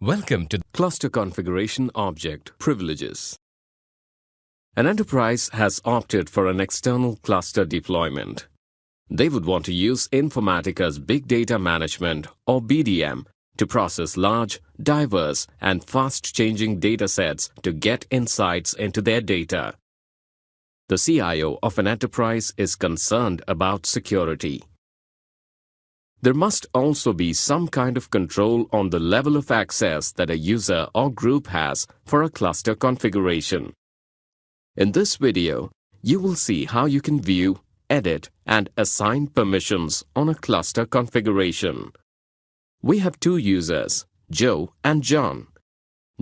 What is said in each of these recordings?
Welcome to Cluster Configuration Object Privileges. An enterprise has opted for an external cluster deployment. They would want to use Informatica's Big Data Management, or BDM, to process large, diverse, and fast-changing datasets to get insights into their data. The CIO of an enterprise is concerned about security. There must also be some kind of control on the level of access that a user or group has for a cluster configuration. In this video, you will see how you can view, edit, and assign permissions on a cluster configuration. We have two users, Joe and John.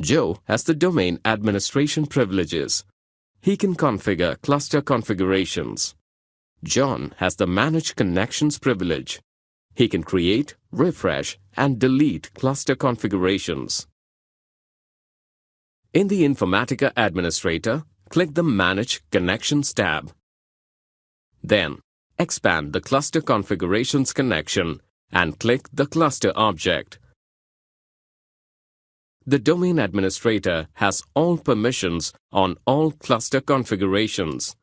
Joe has the domain administration privileges. He can configure cluster configurations. John has the manage connections privilege. He can create, refresh, and delete cluster configurations. In the Informatica Administrator, click the Manage Connections tab. Then, expand the Cluster Configurations connection and click the Cluster object. The Domain Administrator has all permissions on all cluster configurations.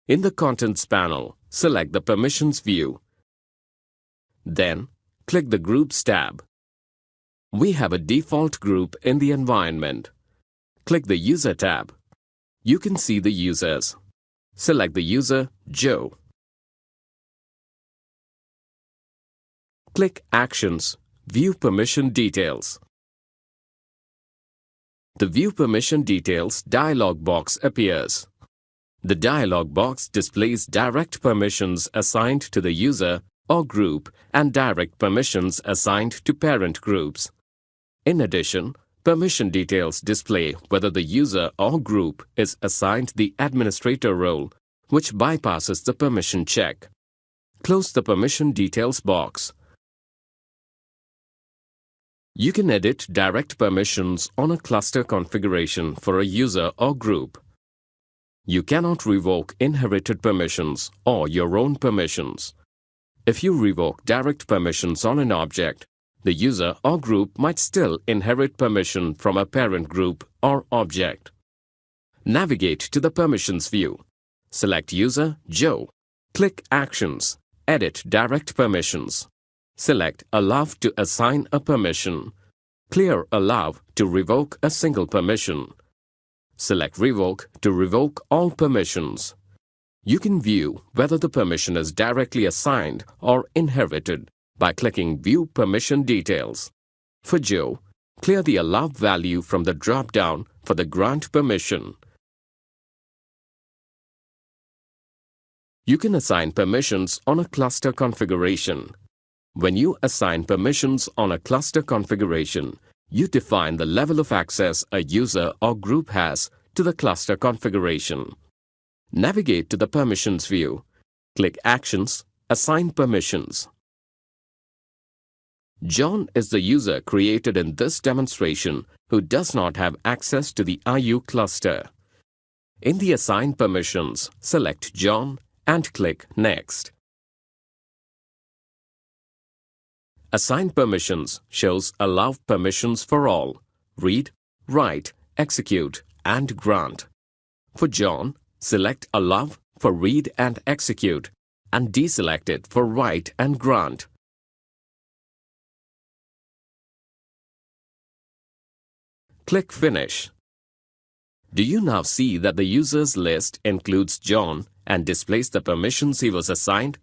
In the Contents panel, select the Permissions view. Then, click the Groups tab. We have a default group in the environment. Click the User tab. You can see the users. Select the user, Joe. Click Actions, View Permission Details. The View Permission Details dialog box appears. The dialog box displays direct permissions assigned to the user or group and direct permissions assigned to parent groups. In addition, permission details display whether the user or group is assigned the administrator role, which bypasses the permission check. Close the permission details box. You can edit direct permissions on a cluster configuration for a user or group. You cannot revoke inherited permissions or your own permissions. If you revoke direct permissions on an object, the user or group might still inherit permission from a parent group or object. Navigate to the Permissions view. Select User, Joe. Click Actions, Edit Direct Permissions. Select Allow to assign a permission. Clear Allow to revoke a single permission. Select Revoke to revoke all permissions. You can view whether the permission is directly assigned or inherited by clicking View Permission Details. For Joe, clear the Allow value from the drop-down for the Grant permission. You can assign permissions on a cluster configuration. When you assign permissions on a cluster configuration, you define the level of access a user or group has to the cluster configuration. Navigate to the Permissions view. Click Actions, Assign Permissions. John is the user created in this demonstration who does not have access to the IU cluster. In the Assign Permissions, select John and click Next. Assign Permissions shows Allow permissions for all, Read, Write, Execute, and Grant. For John, select Allow for Read and Execute and deselect it for Write and Grant. Click Finish. Do you now see that the users list includes John and displays the permissions he was assigned